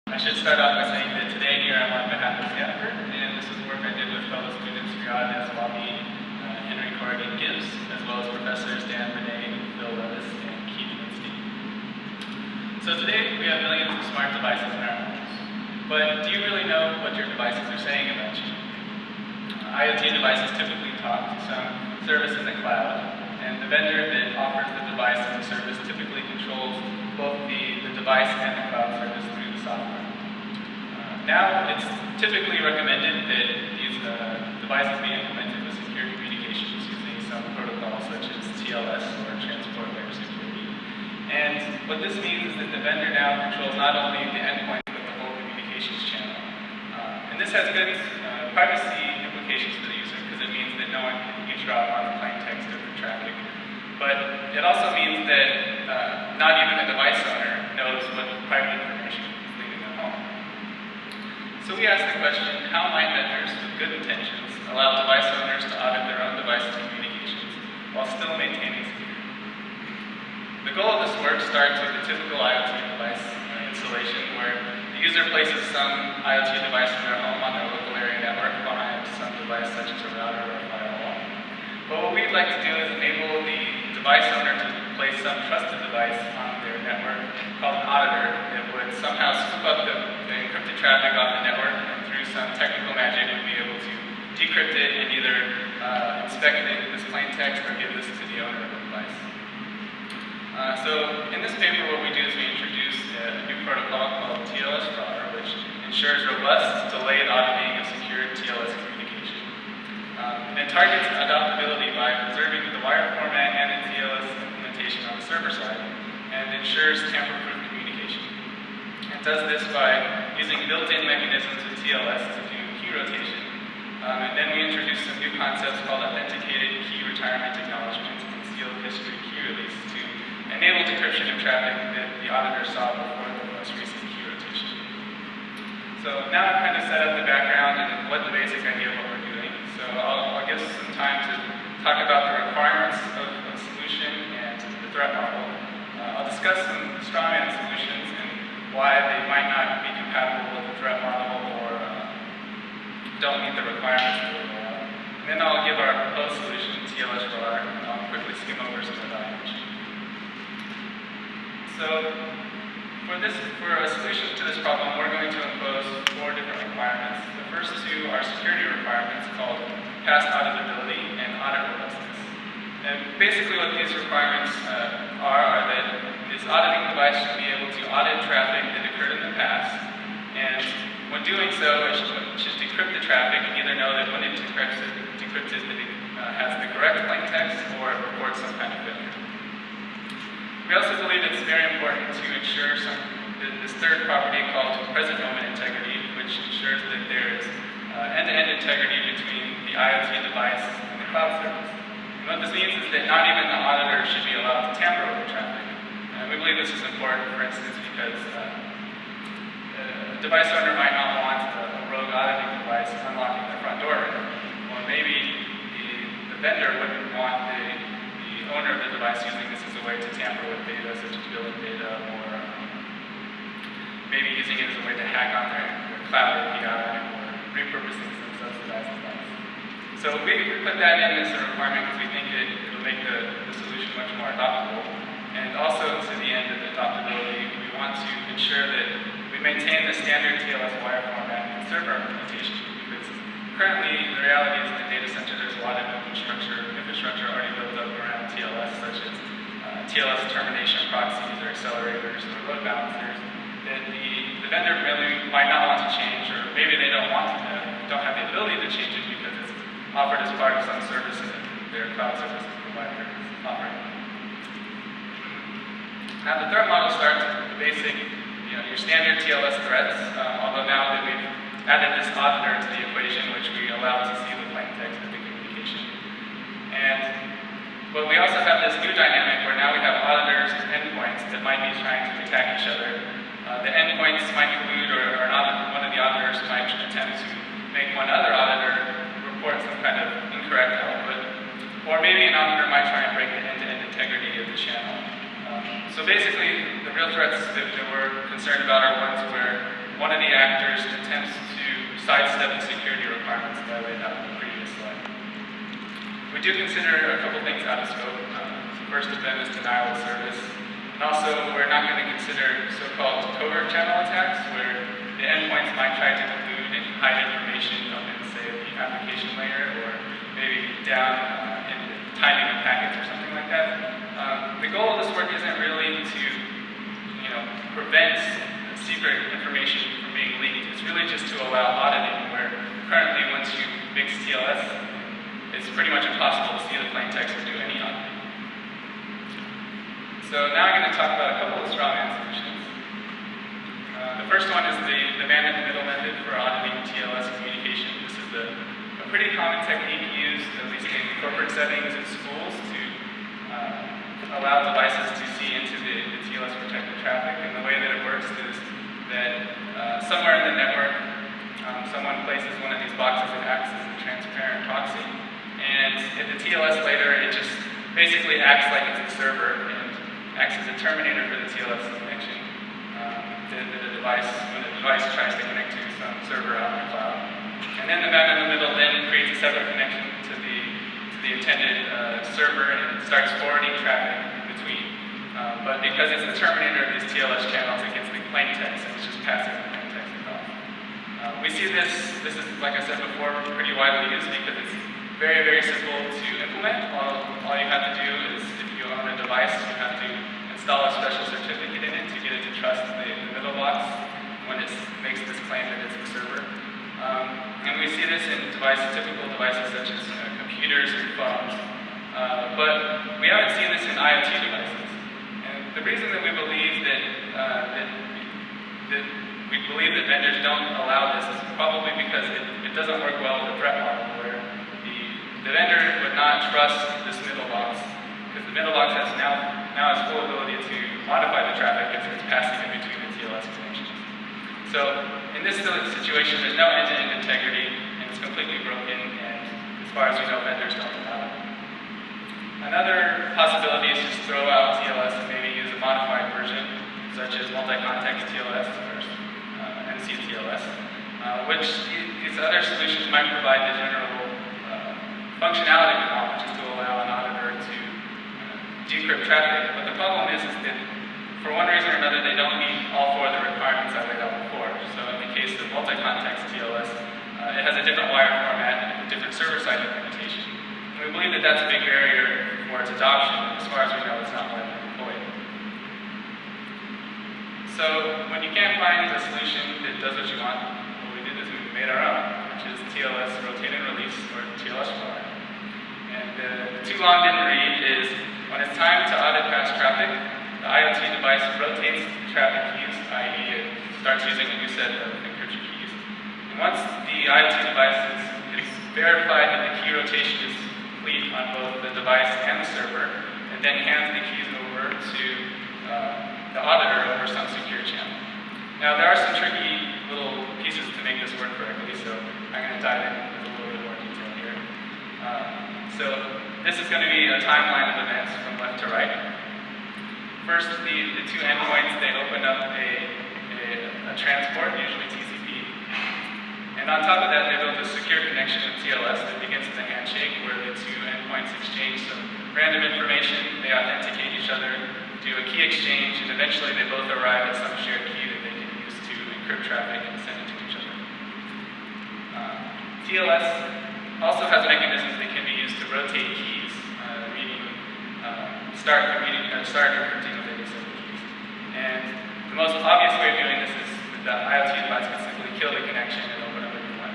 I should start off by saying that today here I'm on behalf of Stanford, and this is work I did with fellow students Riyad Aswabi, Henry Corrigan Gibbs, as well as professors Dan Renee, Phil Levis, and Keith Winstein. So today we have millions of smart devices in our homes, but do you really know what your devices are saying about you? IoT devices typically talk to some service in the cloud, and the vendor that offers the device and the service typically controls both the device and the cloud service through the software. Now, it's typically recommended that these devices be implemented with secure communications using some protocols such as TLS or transport layer security. And what this means is that the vendor now controls not only the endpoint but the whole communications channel. And this has good privacy implications for the user because it means that no one can eavesdrop on the plain text of the traffic. But it also means that not even the device owner knows what private information is leaving at home. So we asked the question, how might vendors with good intentions allow device owners to audit their own devices' communications while still maintaining security? The goal of this work starts with a typical IoT device installation where the user places some IoT device in their home on their local area network behind some device such as a router or a firewall. But what we'd like to do is enable the device owner to place some trusted device on their network called an auditor that would somehow scoop up the encrypted traffic off the network and through some technical magic would be able to decrypt it and either inspect this plain text or give this to the owner of the device. So in this paper what we do is we introduce a new protocol called TLS-RaR, which ensures robust, delayed auditing of secure TLS communication. And it targets adoptability by preserving the wire format and the TLS implementation on the server side, and ensures tamper-proof communication. It does this by using built-in mechanisms with TLS to do key rotation. And then we introduce some new concepts called authenticated key retirement acknowledgement and sealed history key release to enable decryption of traffic that the auditor saw before the most recent key rotation. So now I've kind of set up the background and what the basic idea of what we're doing. So I'll give some time to talk about the requirements of a solution and the threat model. I'll discuss some strawman solutions and why they might not be compatible with the threat model or don't meet the requirements for the rollout. And then I'll give our proposed solution, TLS-RaR, and I'll quickly skim over some of the items. So for a solution to this problem, we're going to impose 4 different requirements. The first 2 are security requirements called past auditability and audit robustness. And basically what these requirements are that this auditing device should be able to audit traffic that occurred in the past, and when doing so, it should decrypt the traffic and either know that when it decrypts it that it has the correct plain text or it reports some kind of failure. We also believe it's very important to ensure this third property called present moment integrity, which ensures that there is end-to-end integrity between the IoT device and the cloud service. And what this means is that not even the auditor should be allowed to tamper with the traffic. We believe this is important, for instance, because a device owner might not want a rogue auditing device unlocking their front door, or maybe the vendor wouldn't want the owner of the device using this as a way to tamper with data, such as billing data, or maybe using it as a way to hack on their cloud API, or repurposing some subsidized device. So we put that in as a requirement because we think it'll make the solution much more adoptable. And also, to the end of adoptability, we want to ensure that we maintain the standard TLS wire format and server implementation, because currently the reality is in the data center there's a lot of infrastructure already built up around TLS, such as TLS termination proxies or accelerators or load balancers that the vendor really might not want to change, or maybe they don't have the ability to change it because it's offered as part of some service that their cloud service provider is offering. Now the threat model starts with the basic, your standard TLS threats, although now that we've added this auditor to the equation, which we allow to see the plain text of the communication. But we also have this new dynamic where now we have auditors and endpoints that might be trying to attack each other. The endpoints might collude, or one of the auditors might attempt to make one other auditor report some kind of incorrect output, or maybe an auditor might try and break the end-to-end integrity of the channel. So basically, the real threats that we're concerned about are ones where one of the actors attempts to sidestep the security requirements that I laid out in the previous slide. We do consider a couple things out of scope. First of them is denial of service. And also, we're not going to consider so-called covert channel attacks, where the endpoints might try to include and hide information up in, say, the application layer, or maybe down in the timing of packets or something like that. The goal of this work isn't really to, prevent secret information from being leaked. It's really just to allow auditing, where currently, once you mix TLS, it's pretty much impossible to see the plain text or do any auditing. So now I'm going to talk about a couple of strawman solutions. The first one is the man-in-the-middle method for auditing TLS communication. This is a pretty common technique used, at least in corporate settings in schools, to allow devices to see into the TLS protected traffic. And the way that it works is that somewhere in the network, someone places one of these boxes that acts as a transparent proxy. And at the TLS layer, it just basically acts like it's a server and acts as a terminator for the TLS connection. When the device tries to connect to some server out in the cloud. And then the man in the middle then creates a separate connection to the intended server, and it starts forwarding traffic in between. But because it's the terminator of these TLS channels, it gets the plain text, and it's just passing the plain text across. We see this is, like I said before, pretty widely used because it's very, very simple to implement. All you have to do is, if you own a device, you have to install a special certificate in it to get it to trust the middle box when it makes this claim that it's the server. And we see this in typical devices such as computers and phones. But we haven't seen this in IoT devices. And the reason that we believe that vendors don't allow this is probably because it doesn't work well with the threat model, where the vendor would not trust this middle box, because the middle box now has full ability to modify the traffic as it's passing in between the TLS connections. So in this situation, there's no end-to-end integrity, and it's completely broken, and as far as we know, vendors don't allow it. Another possibility is just throw out TLS and maybe use a modified version, such as multi-context TLS or NC-TLS, which these other solutions might provide the general functionality we want, which is to allow an auditor to decrypt traffic. But the problem is that for one reason or another, they don't meet all four of the requirements I laid out before. So in the case of multi-context TLS, it has a different wire format and a different server-side implementation. And we believe that that's a big barrier for its adoption. As far as we know, it's not widely deployed. So when you can't find a solution that does what you want, what we did is we made our own, which is TLS-Rotate and Release, or TLS-RaR. And the too long didn't read is, when it's time to audit past traffic, the IoT device rotates the traffic keys, i.e. it starts using a new set of encryption keys. And once the IoT device is verified that the key rotation is complete on both the device and the server, it then hands the keys over to the auditor over some secure channel. Now there are some tricky little pieces to make this work correctly, so I'm going to dive in with a little bit more detail here. So this is going to be a timeline of events from left to right. First, the two endpoints, they open up a transport, usually TCP. And on top of that, they build a secure connection with TLS that begins with a handshake, where the two endpoints exchange some random information, they authenticate each other, do a key exchange, and eventually they both arrive at some shared key that they can use to encrypt traffic and send it to each other. TLS also has mechanisms that can be used to rotate keys, meaning start encrypting with any set of keys. And the most obvious way of doing this is that the IoT device can simply kill the connection and open up a new one.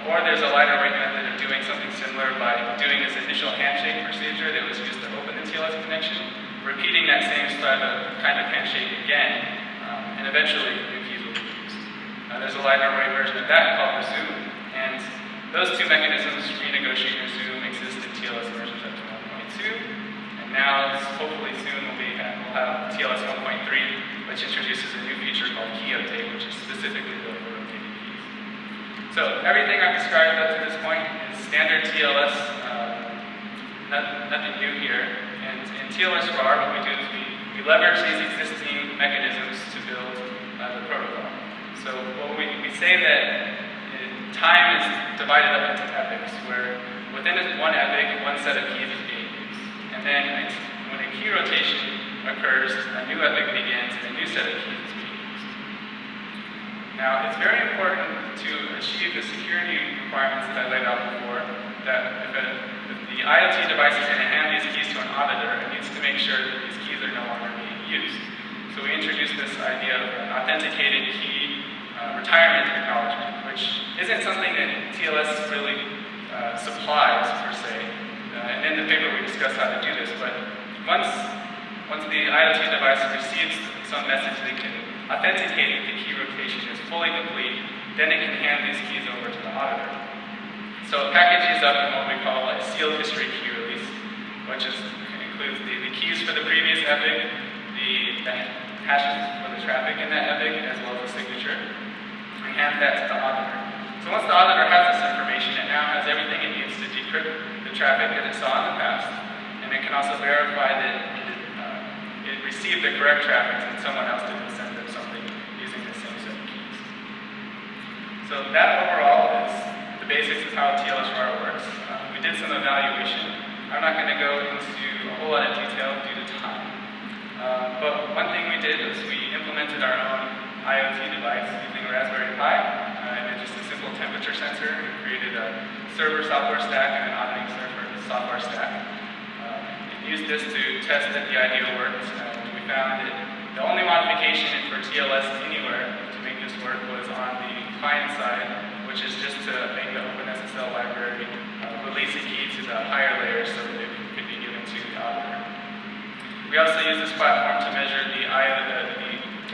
Or there's a lighter weight method of doing something similar by doing this initial handshake procedure that was used to open the TLS connection, repeating that same kind of handshake again, and eventually new keys will be used. There's a lighter weight version of that called resume, and those two mechanisms, renegotiate and resume, exist in TLS versions up to 1.2, and now hopefully soon we'll have TLS 1.3, which introduces a new feature called key update, which is specifically built for rotating keys. So everything I've described up to this point is standard TLS, nothing new here. And in TLS-RaR, what we do is we leverage these existing mechanisms to build the protocol. So we say that time is divided up into epochs, where within one epoch, one set of keys is being used. And then when a key rotation occurs, a new epoch begins, and a new set of keys is being used. Now, it's very important to achieve the security requirements that I laid out before, that if the IoT device is going to hand these keys to an auditor, it needs to make sure that these keys are no longer being used. So we introduced this idea of an authenticated key retirement acknowledgement, which isn't something that TLS really supplies, per se. And in the paper we discussed how to do this, but once the IoT device receives some message that can authenticate that the key rotation is fully complete, then it can hand these keys over to the auditor. So it packages up in what we call a sealed history key release, which includes the keys for the previous epoch, the hashes for the traffic in that epoch, as well as the signature, and hands that to the auditor. So once the auditor has this information, it now has everything it needs to decrypt the traffic that it saw in the past, and it can also verify that it received the correct traffic since someone else didn't send them something using the same set of keys. So that overall is the basics of how TLS-RaR works. We did some evaluation. I'm not going to go into a whole lot of detail due to time. But one thing we did was we implemented our own IoT device using a Raspberry Pi, and just a simple temperature sensor. We created a server software stack and an auditing server software stack. We used this to test that the idea worked, and we found that the only modification for TLS anywhere to make this work was on the client side, which is just to make the OpenSSL library release a key to the higher layer so that it could be given to the auditor. We also use this platform to measure the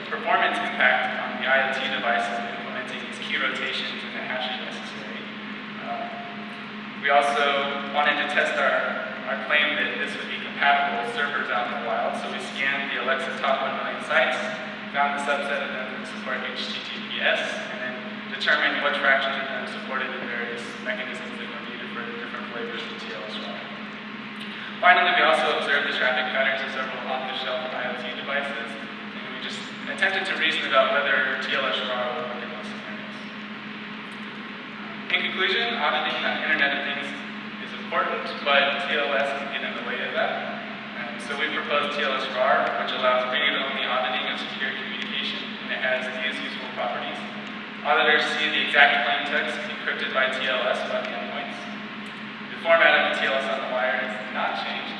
performance impact on the IoT devices implementing these key rotations and the hashes necessary. We also wanted to test our claim that this would be compatible with servers out in the wild, so we scanned the Alexa top 1 million sites, found the subset of them that support HTTPS, and then determined what fractions of them supported the various mechanisms that were needed for the different flavors of TLS-RaR. Finally, we also observed the traffic patterns of several off-the-shelf IoT devices, and we just attempted to reason about whether TLS-RaR would work in those scenarios. In conclusion, auditing the Internet of Things is important, but TLS can get in the way of that. And so we proposed TLS-RaR, which allows read-only auditing of secure communication, and it has these useful properties. Auditors see the exact plain text encrypted by TLS about the endpoints. The format of the TLS on the wire is not changed.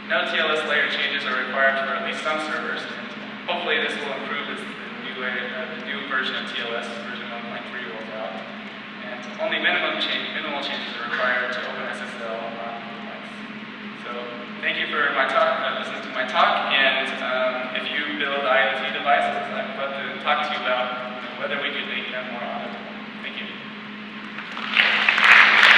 No TLS layer changes are required for at least some servers, and hopefully this will improve as the new version of TLS, version 1.3, rolls out. And only minimal changes are required to OpenSSL on the device. So thank you for listening to my talk, and if you build IoT devices, I'd love to talk to you about